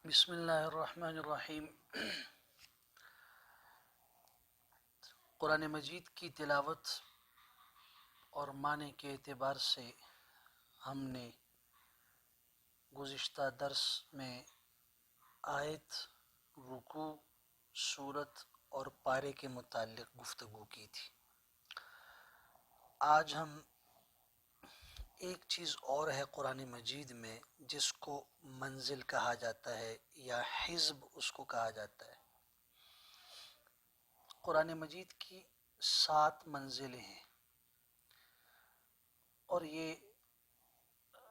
بسم اللہ الرحمن الرحیم۔ قرآن مجید کی تلاوت اور معنی کے اعتبار سے ہم نے گزشتہ درس میں آیت، رکوع، سورت اور پارے کے متعلق گفتگو کی تھی۔ آج ہم ایک چیز اور ہے قرآن مجید میں جس کو منزل کہا جاتا ہے یا حزب اس کو کہا جاتا ہے۔ قرآن مجید کی 7 منزلیں ہیں اور یہ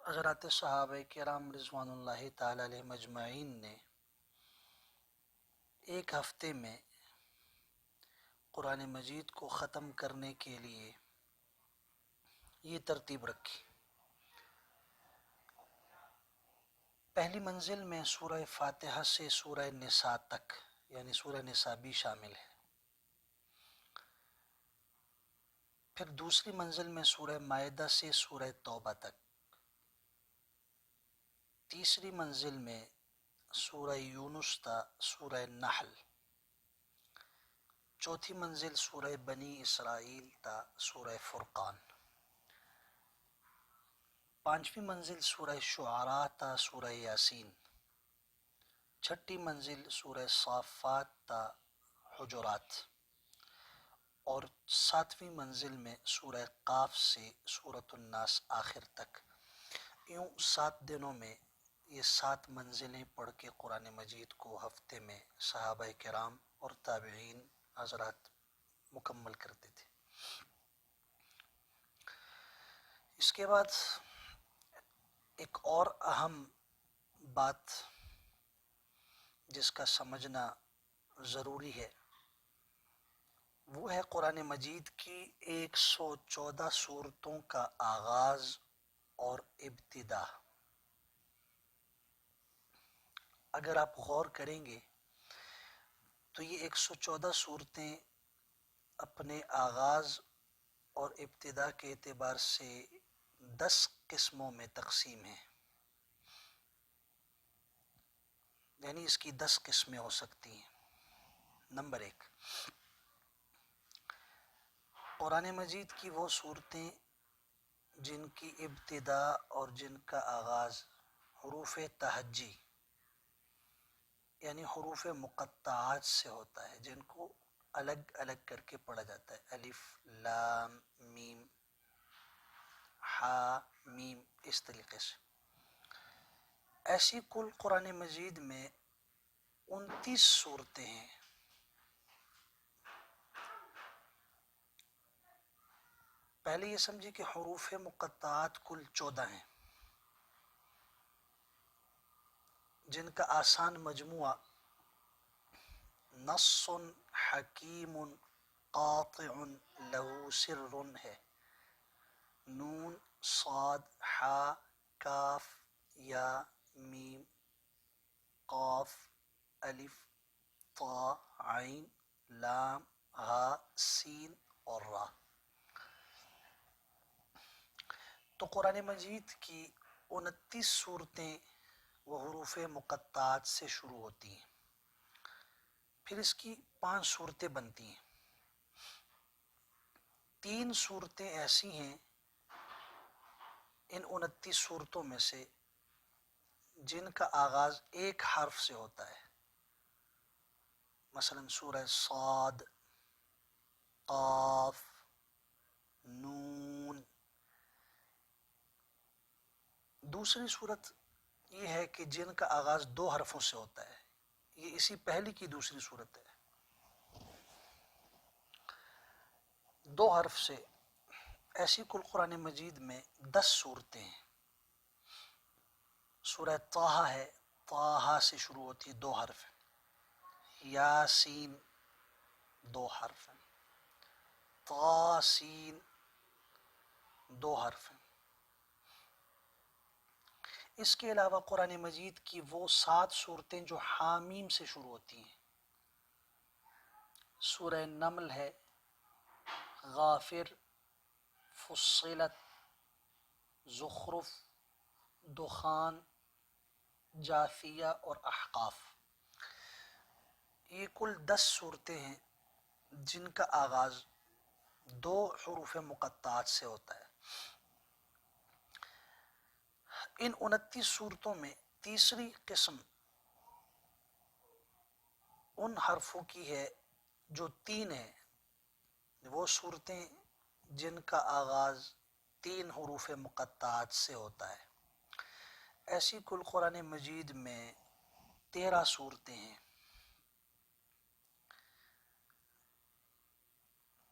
حضرات صحابہ کرام رضوان اللہ تعالی علیہ مجمعین نے ایک ہفتے میں قرآن مجید کو ختم کرنے کے لیے یہ ترتیب رکھی۔ پہلی منزل میں سورہ فاتحہ سے سورہ نساء تک، یعنی سورہ نساء بھی شامل ہے۔ پھر دوسری منزل میں سورہ مائدہ سے سورہ توبہ تک۔ تیسری منزل میں سورہ یونس تا سورہ نحل۔ چوتھی منزل سورہ بنی اسرائیل تا سورہ فرقان۔ پانچویں منزل سورہ شعراء تا سورہ یاسین۔ چھٹی منزل سورہ صافات تا حجرات، اور 7ویں منزل میں سورہ قاف سے سورۃ الناس آخر تک۔ یوں 7 دنوں میں یہ 7 منزلیں پڑھ کے قرآن مجید کو ہفتے میں صحابہ کرام اور تابعین حضرات مکمل کرتے تھے۔ اس کے بعد ایک اور اہم بات جس کا سمجھنا ضروری ہے وہ ہے قرآن مجید کی 114 سورتوں کا آغاز اور ابتدا۔ اگر آپ غور کریں گے تو یہ 114 صورتیں اپنے آغاز اور ابتدا کے اعتبار سے 10 قسموں میں تقسیم ہیں، یعنی اس کی 10 قسمیں ہو سکتی ہیں۔ نمبر 1، قرآن مجید کی وہ صورتیں جن کی ابتدا اور جن کا آغاز حروف تہجی یعنی حروف مقطعات سے ہوتا ہے، جن کو الگ الگ کر کے پڑھا جاتا ہے، الف، لام، میم، ہا، میم، اس طریقے سے۔ ایسی کل قرآن مجید میں 29 صورتیں ہیں۔ پہلے یہ سمجھے کہ حروف مقطعات کل 14 ہیں، جن کا آسان مجموعہ نص حکیم قاطع لہ سر ہے۔ نون، صاد، حا، کاف، یا، میم، قاف، الف، طا، عین، لام، ہا، سین اور را۔ تو قرآن مجید کی 29 صورتیں وہ حروف مقطعات سے شروع ہوتی ہیں۔ پھر اس کی 5 صورتیں بنتی ہیں۔ 3 صورتیں ایسی ہیں ان 29 صورتوں میں سے جن کا آغاز ایک حرف سے ہوتا ہے، مثلا سورہ صاد، قاف، نون۔ دوسری صورت یہ ہے کہ جن کا آغاز 2 حرفوں سے ہوتا ہے، یہ اسی پہلی کی دوسری صورت ہے۔ 2 حرف سے ایسی کل قرآن مجید میں 10 صورتیں ہیں۔ سورہ طٰہٰ ہے، طٰہٰ سے شروع ہوتی ہے، 2 حرف ہیں۔ یاسین 2 حرف ہیں۔ طاسین 2 حرف ہیں۔ اس کے علاوہ قرآن مجید کی وہ 7 صورتیں جو حامیم سے شروع ہوتی ہیں، سورہ نمل ہے، غافر، فصلت، زخرف، دخان، جاثیہ اور احقاف، یہ کل 10 صورتیں ہیں جن کا آغاز 2 حروف مقطعات سے ہوتا ہے۔ ان 29 صورتوں میں تیسری قسم ان حرفوں کی ہے جو 3 ہیں، وہ صورتیں جن کا آغاز 3 حروف مقطعات سے ہوتا ہے۔ ایسی کل قرآن مجید میں 13 صورتیں ہیں۔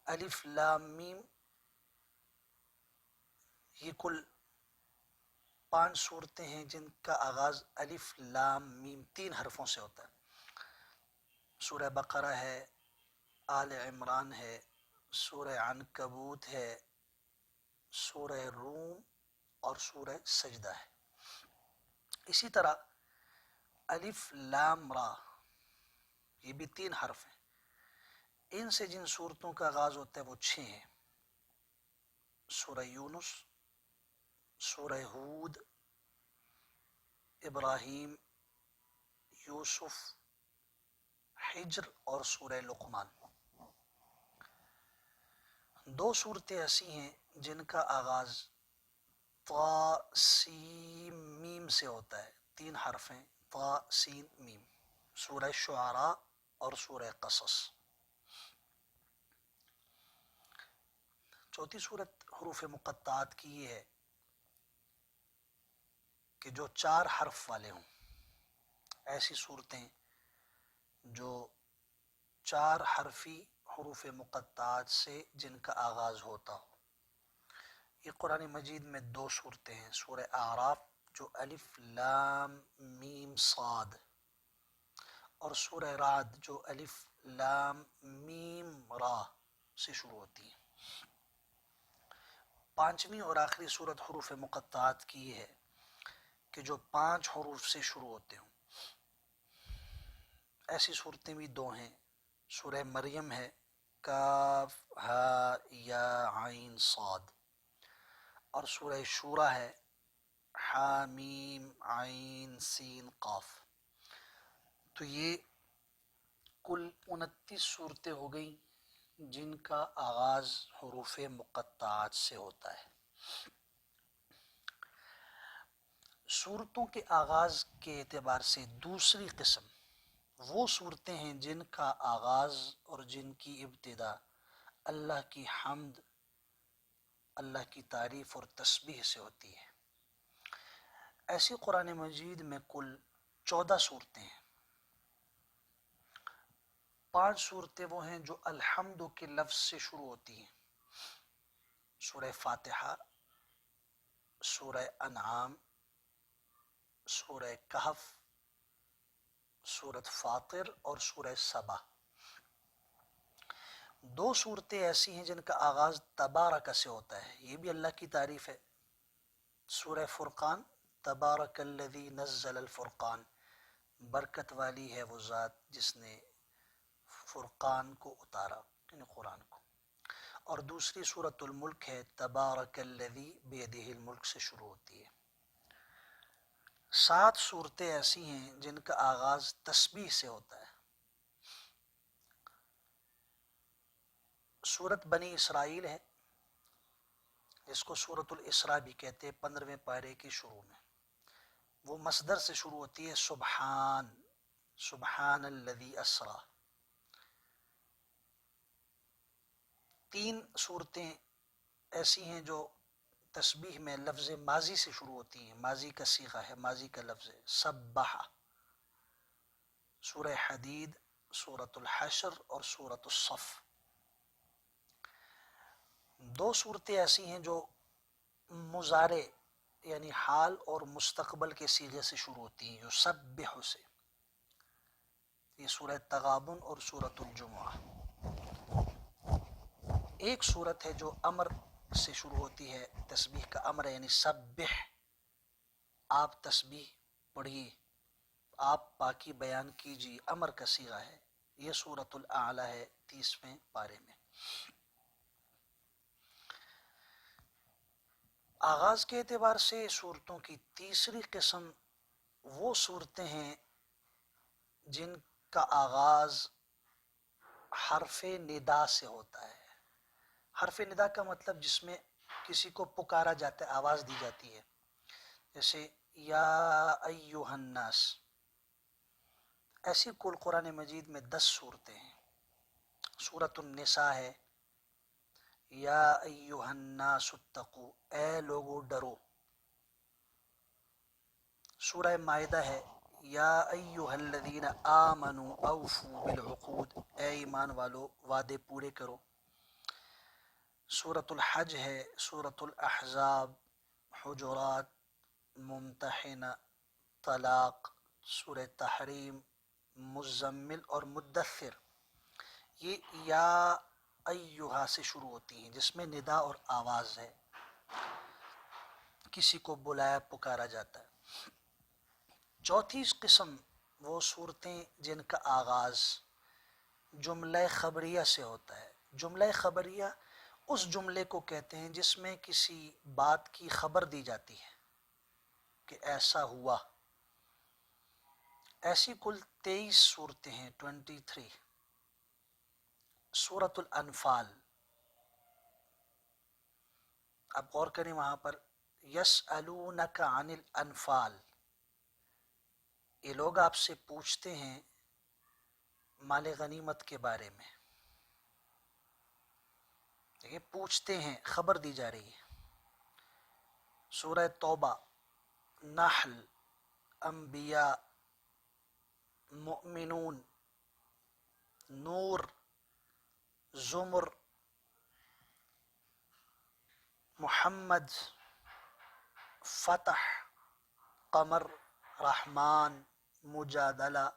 الف لام میم، یہ کل 5 صورتیں ہیں جن کا آغاز الف لام میم 3 حرفوں سے ہوتا ہے۔ سورہ بقرہ ہے، آل عمران ہے، سورہ عنکبوت ہے، سورہ روم اور سورہ سجدہ ہے۔ اسی طرح الف لام را، یہ بھی 3 حرف ہیں۔ ان سے جن صورتوں کا آغاز ہوتا ہے وہ 6 ہیں۔ سورہ یونس، سورہ ہود، ابراہیم، یوسف، حجر اور سورہ لقمان۔ 2 صورتیں ایسی ہیں جن کا آغاز طا سین میم سے ہوتا ہے، 3 حرف ہیں، طا سین میم، سورہ شعراء اور سورہ قصص۔ چوتھی صورت حروف مقطعات کی یہ ہے کہ جو 4 حرف والے ہوں، ایسی صورتیں جو 4 حرفی حروف مقطعات سے جن کا آغاز ہوتا ہو۔ یہ قرآن مجید میں 2 صورتیں ہیں، سورہ اعراف جو الف لام میم صاد، اور سورہ رعد جو الف لام میم را سے شروع ہوتی ہے۔ 5ویں اور آخری صورت حروف مقطعات کی یہ ہے کہ جو 5 حروف سے شروع ہوتے ہوں۔ ایسی صورتیں بھی 2 ہیں، سورہ مریم ہے، کاف ہا یا عین صاد، اور سورہ شورى ہے، حامیم عین سین قاف۔ تو یہ کل 29 صورتیں ہو گئیں جن کا آغاز حروف مقطعات سے ہوتا ہے۔ صورتوں کے آغاز کے اعتبار سے دوسری قسم وہ صورتیں ہیں جن کا آغاز اور جن کی ابتدا اللہ کی حمد، اللہ کی تعریف اور تسبیح سے ہوتی ہے۔ ایسی قرآن مجید میں کل 14 صورتیں ہیں۔ 5 صورتیں وہ ہیں جو الحمد کے لفظ سے شروع ہوتی ہیں، سورہ فاتحہ، سورہ انعام، سورہ کہف، سورۃ فاطر اور سورہ سبا۔ 2 صورتیں ایسی ہیں جن کا آغاز تبارک سے ہوتا ہے، یہ بھی اللہ کی تعریف ہے، سورہ فرقان، تبارک الذی نزل الفرقان، برکت والی ہے وہ ذات جس نے فرقان کو اتارا، یعنی قرآن کو۔ اور دوسری سورۃ الملک ہے، تبارک الذی بیدہ الملک سے شروع ہوتی ہے۔ 7 صورتیں ایسی ہیں جن کا آغاز تسبیح سے ہوتا ہے۔ سورت بنی اسرائیل ہے، جس کو سورۃ الاسراء بھی کہتے ہیں، 15ویں پارے کی شروع میں وہ مصدر سے شروع ہوتی ہے، سبحان، سبحان الذی اسرا۔ 3 صورتیں ایسی ہیں جو تسبیح میں لفظ ماضی سے شروع ہوتی ہیں، ماضی کا صیغہ ہے، ماضی کا لفظ ہے، سبح، سورہ حدید، سورۃ الحشر اور سورۃ الصف۔ 2 صورتیں ایسی ہیں جو مضارع یعنی حال اور مستقبل کے صیغے سے شروع ہوتی ہیں، یسبح سے، یہ سورہ تغابن اور سورۃ الجمعہ۔ ایک صورت ہے جو امر سے شروع ہوتی ہے، تسبیح کا امر ہے، یعنی سبح، آپ تسبیح پڑھیے، آپ پاکی بیان کیجیے، امر کا صیغہ ہے، یہ سورۃ الاعلی ہے 30ویں پارے میں۔ آغاز کے اعتبار سے صورتوں کی تیسری قسم وہ صورتیں ہیں جن کا آغاز حرف ندا سے ہوتا ہے. حرف ندا کا مطلب جس میں کسی کو پکارا جاتا ہے، آواز دی جاتی ہے، جیسے یا ایہا الناس. ایسی کل قرآن مجید میں 10 صورتیں ہیں. سورۃ النساء ہے، یا ایہا الناس اتقوا، اے لوگو ڈرو. سورہ مائدہ ہے، یا ایہا الذین آمنوا اوفوا بالعقود، اے ایمان والو وعدے پورے کرو. سورۃ الحج ہے، سورۃ الاحزاب، حجرات، ممتحنہ، طلاق، سورہ تحریم، مزمل اور مدثر. یہ یا ایہا سے شروع ہوتی ہیں جس میں ندا اور آواز ہے، کسی کو بلایا پکارا جاتا ہے. چوتھی قسم وہ صورتیں جن کا آغاز جملہ خبریہ سے ہوتا ہے. جملہ خبریہ اس جملے کو کہتے ہیں جس میں کسی بات کی خبر دی جاتی ہے کہ ایسا ہوا. ایسی کل 23 صورتیں ہیں، 23. سورۃ الانفال، اب غور کریں وہاں پر، یسألونک عن الانفال، یہ لوگ آپ سے پوچھتے ہیں مال غنیمت کے بارے میں. یہ پوچھتے ہیں، خبر دی جا رہی ہے. سورہ توبہ، نحل، انبیاء، مؤمنون، نور، زمر، محمد، فتح، قمر، رحمان، مجادلہ،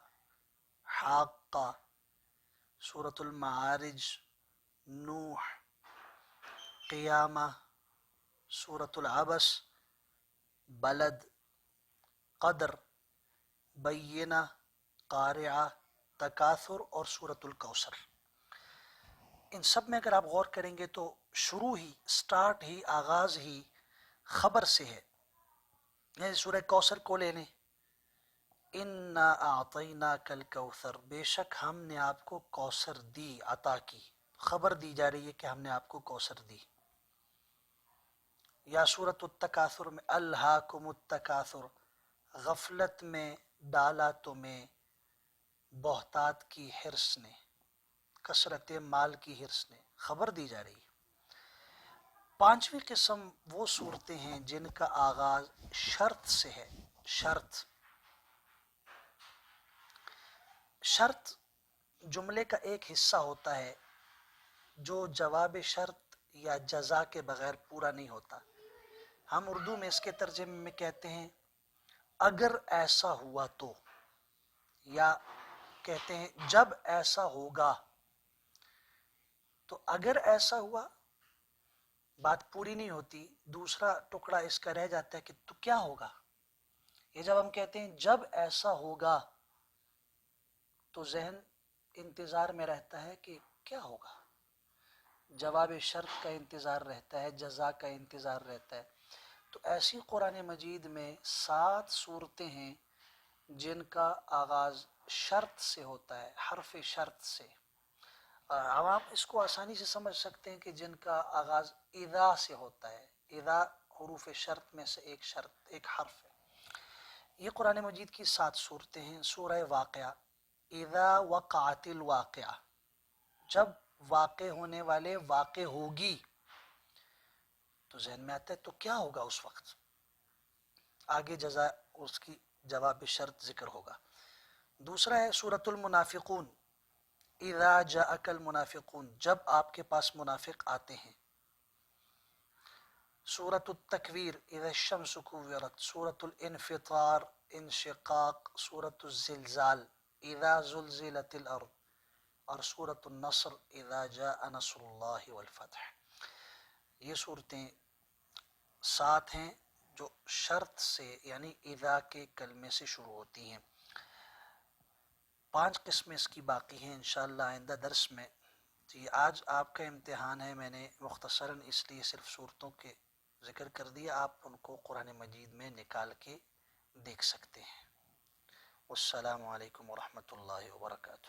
حاقہ، سورۃ المعارج، نوح، قیامہ، سورۃ العبس، بلد، قدر، بینہ، قارعہ، تکاثر اور سورۃ الکوثر. ان سب میں اگر آپ غور کریں گے تو شروع ہی، سٹارٹ ہی، آغاز ہی خبر سے ہے. یعنی سورہ کوثر کو لے لیں، انا اعطیناک الکوثر، بے شک ہم نے آپ کو کوثر دی، عطا کی، خبر دی جا رہی ہے کہ ہم نے آپ کو کوثر دی. یا سورۃ التکاثر میں، الہاکم التکاثر، غفلت میں ڈالا تمہیں بہتات کی حرص نے، کثرت مال کی حرص نے، خبر دی جا رہی ہے. پانچویں قسم وہ صورتیں ہیں جن کا آغاز شرط سے ہے. شرط، شرط جملے کا ایک حصہ ہوتا ہے جو جواب شرط یا جزا کے بغیر پورا نہیں ہوتا. ہم اردو میں اس کے ترجمے میں کہتے ہیں اگر ایسا ہوا تو، یا کہتے ہیں جب ایسا ہوگا. تو اگر ایسا ہوا بات پوری نہیں ہوتی، دوسرا ٹکڑا اس کا رہ جاتا ہے کہ تو کیا ہوگا. یہ جب ہم کہتے ہیں جب ایسا ہوگا تو ذہن انتظار میں رہتا ہے کہ کیا ہوگا، جواب شرط کا انتظار رہتا ہے، جزا کا انتظار رہتا ہے. تو ایسی قرآن مجید میں 7 صورتیں ہیں جن کا آغاز شرط سے ہوتا ہے، حرف شرط سے. عوام اس کو آسانی سے سمجھ سکتے ہیں کہ جن کا آغاز اذا سے ہوتا ہے. اذا حروف شرط میں سے ایک شرط، ایک حرف ہے. یہ قرآن مجید کی 7 صورتیں ہیں. سورہ واقعہ، اذا وقعت الواقعہ، جب واقع ہونے والے واقع ہوگی، تو ذہن میں آتا ہے تو کیا ہوگا اس وقت. آگے جزا اس کی جواب شرط ذکر ہوگا. دوسرا ہے سورۃ المنافقون، اذا جاءک المنافقون، جب آپ کے پاس منافق آتے ہیں. سورۃ التکویر، اذا الشمس کورت. سورۃ الانفطار، انشقاق. سورۃ الزلزال، اذا زلزلت الارض. اور سورۃ النصر، اذا جاء نصر اللہ والفتح. یہ صورتیں 7 ہیں جو شرط سے یعنی اذا کے کلمے سے شروع ہوتی ہیں. 5 قسمیں اس کی باقی ہیں انشاءاللہ آئندہ درس میں. یہ آج آپ کا امتحان ہے، میں نے مختصراً اس لیے صرف صورتوں کے ذکر کر دیا، آپ ان کو قرآن مجید میں نکال کے دیکھ سکتے ہیں. والسلام علیکم ورحمۃ اللہ وبرکاتہ.